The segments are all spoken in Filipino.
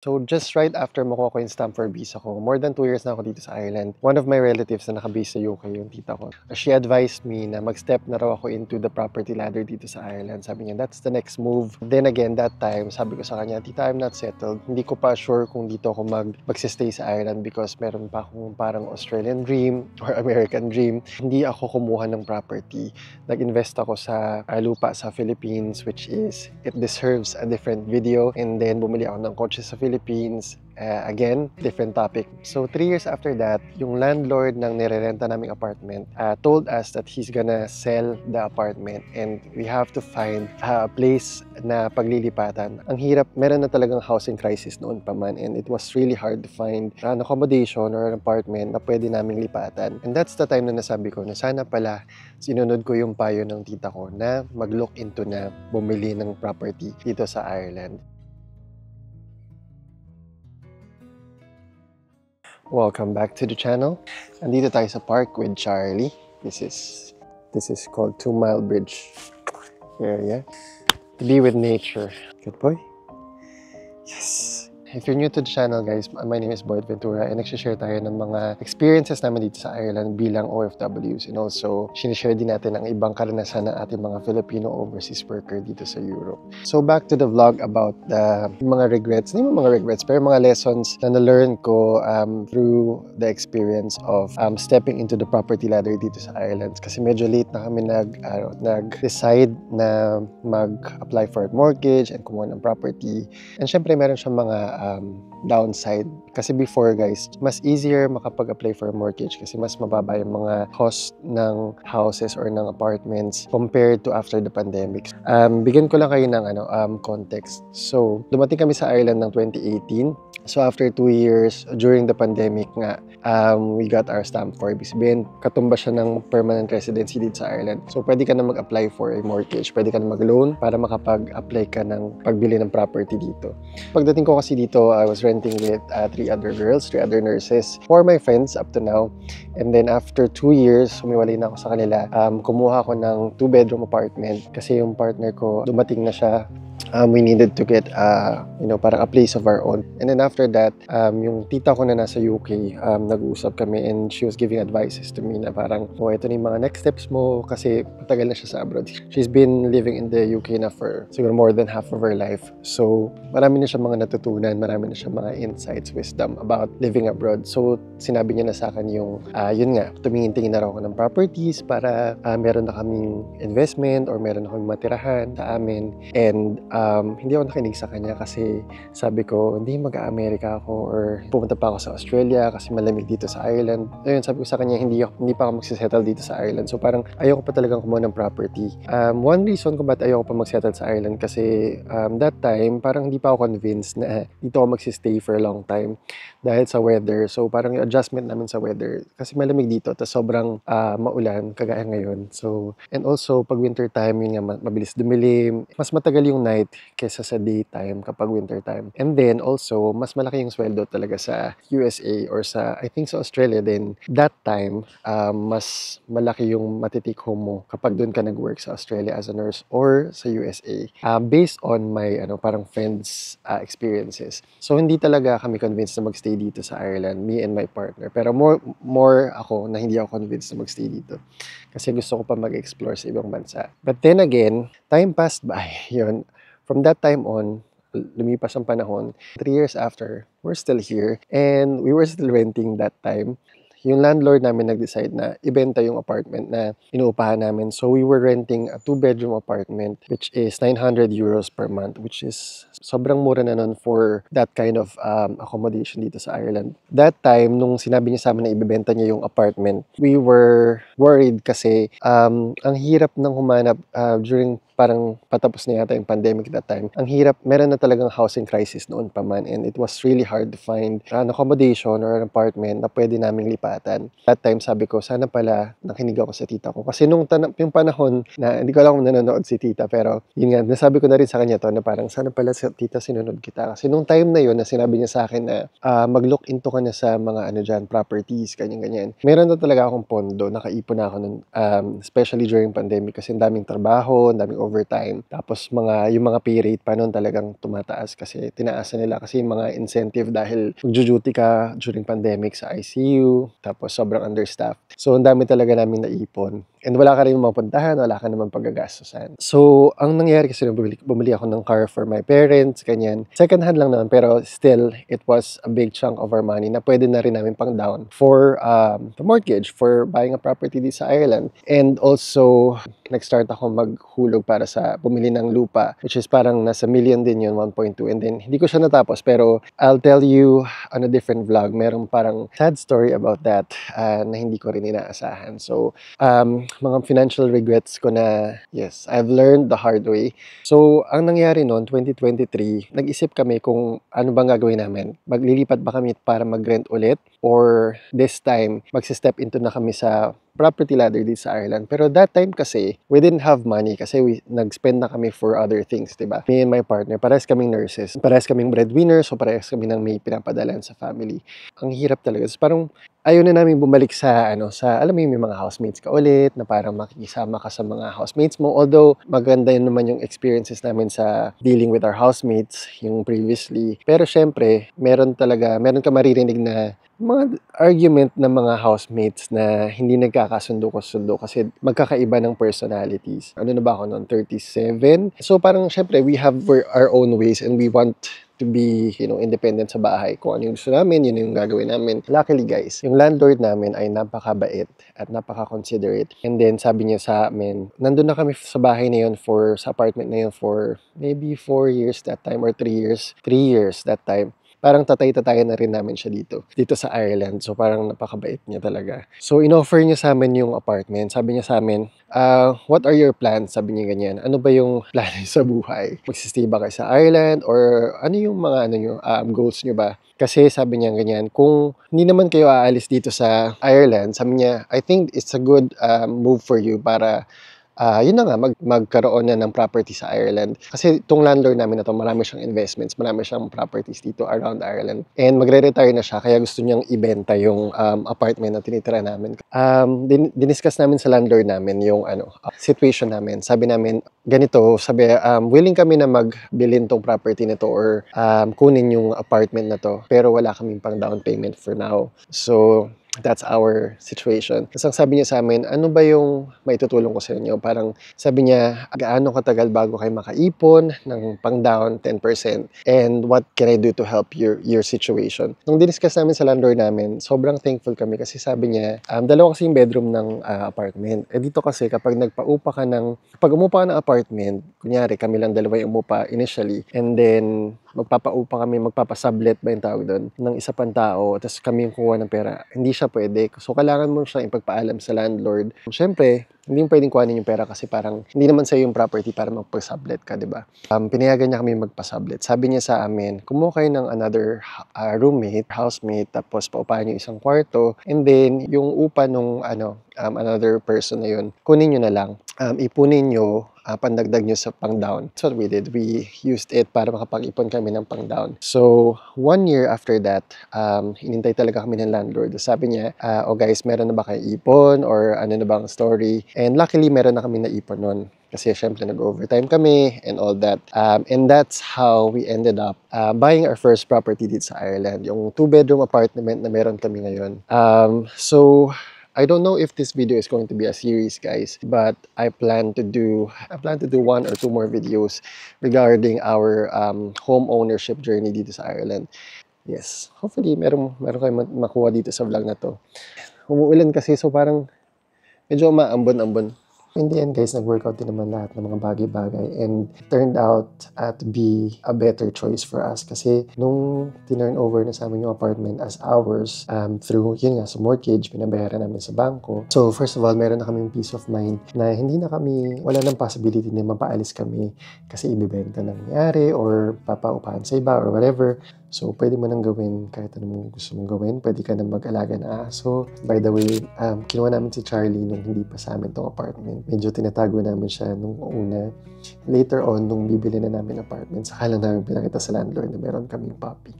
So just right after makuha ko yung stamp for visa ko, more than 2 years na ako dito sa Ireland, one of my relatives na nakabase sa UK, yung tita ko, she advised me na mag-step na raw ako into the property ladder dito sa Ireland. Sabi niya, that's the next move. Then again, that time, sabi ko sa kanya, tita, I'm not settled. Hindi ko pa sure kung dito ako magsistay sa Ireland because meron pa akong parang Australian dream or American dream. Hindi ako kumuha ng property. Nag-invest ako sa lupa sa Philippines, which is, it deserves a different video. And then, bumili ako ng kotse sa Philippines. Again, different topic. So 3 years after that, yung landlord ng nirerenta naming apartment told us that he's gonna sell the apartment and we have to find a place na paglilipatan. Ang hirap, meron na talagang housing crisis noon pa man, and it was really hard to find an accommodation or an apartment na pwede naming lipatan. And that's the time na nasabi ko na sana pala sinunod ko yung payo ng tita ko na mag-look into na bumili ng property dito sa Ireland. Welcome back to the channel. Andito tayo sa park with Charlie. This is called 2 Mile Bridge area. To be with nature. Good boy. Yes. If you're new to the channel, guys, my name is Boyd Ventura and nagsishare tayo ng mga experiences namin dito sa Ireland bilang OFWs, and also sinishare din natin ang ibang karanasan ng ating mga Filipino overseas worker dito sa Europe. So back to the vlog about the mga regrets, hindi mo mga regrets, pero mga lessons na na-learn ko through the experience of stepping into the property ladder dito sa Ireland. Kasi medyo late na kami nag-decide na mag-apply for a mortgage and kumuha ng property. And syempre meron siyang mga downside. Kasi before, guys, mas easier makapag-apply for a mortgage kasi mas mababa yung mga cost ng houses or ng apartments compared to after the pandemic. Bigyan ko lang kayo ng context. So, dumating kami sa Ireland ng 2018. So, after 2 years, during the pandemic nga, we got our stamp for ibig sabihin, katumba siya ng permanent residency dito sa Ireland. So, pwede ka na mag-apply for a mortgage. Pwede ka na mag-loan para makapag-apply ka ng pagbili ng property dito. Pagdating ko kasi dito, I was renting with 3 other girls, 3 other nurses, 4 my friends up to now. And then after 2 years, umiwalay na ako sa kanila. Kumuha ako ng 2-bedroom apartment kasi yung partner ko, dumating na siya. We needed to get parang a place of our own. And then after that, yung tita ko na nasa UK, nag-uusap kami and she was giving advices to me na parang, ito na yung mga next steps mo kasi matagal na siya sa abroad. She's been living in the UK na for siguro more than half of her life. So, marami na siya mga natutunan, marami na siya mga insights, wisdom about living abroad. So, sinabi niya na sa akin yung, yun nga, tumingin-tingin na raw ako ng properties para meron na kaming investment or meron na kaming matirahan sa amin. And hindi ako nakinig sa kanya kasi sabi ko, hindi mag-Amerika ako or pumunta pa ako sa Australia kasi malamig dito sa Ireland. Ayun, sabi ko sa kanya, hindi pa ako magsisettle dito sa Ireland. So parang ayoko pa talagang kumuha ng property. One reason kung ba't ayoko pa magsettle sa Ireland kasi that time, parang hindi pa ako convinced na dito ako magsistay for a long time dahil sa weather. So parang yung adjustment namin sa weather kasi malamig dito tapos sobrang maulan kagaya ngayon. So, and also pag winter time, yun nga, mabilis dumilim. Mas matagal yung night kesa sa daytime kapag winter time. And then also, mas malaki yung sweldo talaga sa USA or sa, I think sa Australia din. That time, mas malaki yung matitake home mo kapag doon ka nag-work sa Australia as a nurse or sa USA. Based on my parang friends' experiences. So, hindi talaga kami convinced na magstay dito sa Ireland, me and my partner. Pero more ako na hindi ako convinced na magstay dito. Kasi gusto ko pa mag-explore sa ibang bansa. But then again, time passed by. Yun. From that time on, lumipas ang panahon. 3 years after, we're still here and we were still renting that time. Yung landlord namin nag-decide na ibenta yung apartment na inuupahan namin. So we were renting a 2-bedroom apartment which is 900 euros per month, which is sobrang mura na nun for that kind of accommodation dito sa Ireland. That time, nung sinabi niya sa amin na ibebenta niya yung apartment, we were worried kasi ang hirap ng humanap during parang patapos na yata yung pandemic that time. Ang hirap, meron na talagang housing crisis noon pa man and it was really hard to find an accommodation or an apartment na pwede naming lipatan. That time sabi ko, sana pala nakinig ako sa tita ko. Kasi yung panahon na, hindi ko alam kung nanonood si tita, pero yun nga, nasabi ko na rin sa kanya to na parang sana pala tita sinunod kita. Kasi nung time na yun na sinabi niya sa akin na mag-look into ka na sa mga properties, ganyan-ganyan. Meron na talaga akong pondo, nakaipon na ako nun, especially during pandemic kasi ang daming trabaho, ang daming overtime. Tapos yung mga pay rate pa nun talagang tumataas kasi tinaasan nila kasi yung mga incentive dahil magjo-duty ka during pandemic sa ICU, tapos sobrang understaffed. So, ang dami talaga namin naipon. And wala ka rin mapuntahan, wala ka naman paggagastusan. So, ang nangyari kasi bumili ako ng car for my parents, ganyan. Second hand lang naman, pero still, it was a big chunk of our money na pwede na rin namin pang down for the mortgage, for buying a property dito sa Ireland. And also, nag-start ako maghulog para sa bumili ng lupa, which is parang nasa million din yun, 1.2. And then, hindi ko siya natapos, pero I'll tell you on a different vlog. Merong parang sad story about that na hindi ko rin inaasahan. So, mga financial regrets ko na, yes, I've learned the hard way. So, ang nangyari noon, 2023, nag-isip kami kung ano bang gagawin namin. Maglilipat ba kami para mag-rent ulit? Or this time, magsi-step into na kami sa property ladder dito sa Ireland. Pero that time kasi, we didn't have money kasi nag-spend na kami for other things, diba? Me and my partner, parehas kaming nurses. Parehas kaming breadwinners, so parehas kami nang may pinapadalan sa family. Ang hirap talaga. So, parang ayaw na namin bumalik sa, alam mo yung may mga housemates ka ulit, na parang makikisama ka sa mga housemates mo. Although, maganda yun naman yung experiences namin sa dealing with our housemates, yung previously. Pero syempre, meron ka maririnig na mga argument ng mga housemates na hindi nagkakasundo kasi magkakaiba ng personalities. Ano na ba ako noon? 37? So parang syempre, we have our own ways and we want to be, independent sa bahay. Kung ano yung gusto namin, yun yung gagawin namin. Luckily guys, yung landlord namin ay napakabait at napaka-considerate. And then sabi niya sa amin, nandun na kami sa bahay na yun sa apartment na yun for maybe 4 years that time or 3 years. 3 years that time. Parang tatay-tatayan na rin namin siya dito sa Ireland. So parang napakabait niya talaga. So inoffer niya sa amin yung apartment. Sabi niya sa amin, what are your plans? Sabi niya ganyan. Ano ba yung plano sa buhay? Magsistay ba kayo sa Ireland? Or ano yung mga goals niyo ba? Kasi sabi niya ganyan, kung hindi naman kayo aalis dito sa Ireland, sabi niya, I think it's a good move for you para yun na nga, magkaroon na ng property sa Ireland. Kasi itong landlord namin na to, marami siyang investments, marami siyang properties dito around Ireland. And magre-retire na siya, kaya gusto niyang ibenta yung apartment na tinitira namin. Diniscuss namin sa landlord namin yung situation namin. Sabi namin, ganito, willing kami na magbilin tong property na to or kunin yung apartment na to, pero wala kaming pang down payment for now. So, that's our situation. Kasi ang sabi niya sa amin, ano ba yung maitutulong ko sa inyo? Parang sabi niya, gaano katagal bago kayo makaipon ng pang-down 10%? And what can I do to help your situation? Nung diniscuss namin sa landlord namin, sobrang thankful kami kasi sabi niya, dalawa kasi yung bedroom ng apartment. Dito kasi kapag umupa ka ng apartment, kunyari kami lang dalawa yung umupa initially, and then magpapasublet ba yung tawag doon, ng isa pang tao, tapos kami yung kuha ng pera, hindi siya pwede. So, kailangan mo siya ipagpaalam sa landlord. Siyempre, hindi mo pwedeng kuhanin yung pera kasi parang hindi naman sa'yo yung property para magpasublet ka, diba? Pinayagan niya kami magpasublet. Sabi niya sa amin, kumuha kayo ng another housemate, tapos paupahan yung isang kwarto, and then, yung upa nung another person na yun, kunin nyo na lang. Ipunin nyo, pandagdag nyo sa pang-down. That's what we did. We used it para makapag-ipon kami ng pang-down. So, 1 year after that, hinintay talaga kami ng landlord. Sabi niya, guys, meron na ba kayo ipon? Or ano na bang story? And luckily, meron na kami na ipon nun. Kasi syempre nag-overtime kami and all that. And that's how we ended up buying our first property dito sa Ireland. Yung 2-bedroom apartment na meron kami ngayon. So, I don't know if this video is going to be a series, guys, but I plan to do 1 or 2 more videos regarding our home ownership journey dito sa Ireland. Yes, hopefully meron kayo makuha dito sa vlog na to. Umuulan kasi, so parang medyo maambon-ambon. In the end, guys, nag-workout din naman lahat ng mga bagay-bagay and turned out to be a better choice for us kasi nung tinurn over na sa amin yung apartment as ours through, yun nga, sa mortgage, pinabayaran namin sa bangko. So, first of all, meron na kaming peace of mind na wala nang possibility na mapaalis kami kasi ibibenta na nangyari or papaupahan sa iba or whatever. So, pwede mo nang gawin kahit anong gusto mong gawin. Pwede ka nang mag-alaga na aso. By the way, kinuha namin si Charlie nung hindi pa sa amin tong apartment. Medyo tinatago namin siya nung una. Later on, nung bibili na namin apartment, saka lang namin pinakita sa landlord na meron kaming puppy.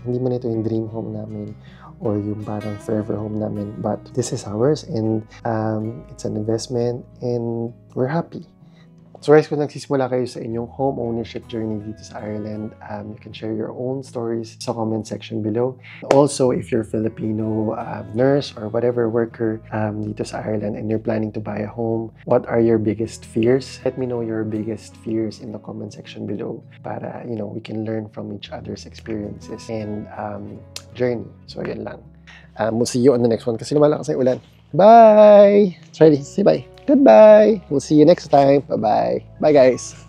Hindi man ito yung dream home namin or yung parang forever home namin. But this is ours and it's an investment and we're happy. So guys, kung nagsisimula kayo sa inyong home ownership journey dito sa Ireland, you can share your own stories sa comment section below. Also, if you're Filipino nurse or whatever worker dito sa Ireland and you're planning to buy a home, what are your biggest fears? Let me know your biggest fears in the comment section below para, we can learn from each other's experiences and journey. So, yan lang. We'll see you on the next one kasi lumalakas ang ulan. Bye! Riley, say bye. Goodbye. We'll see you next time. Bye-bye. Bye, guys.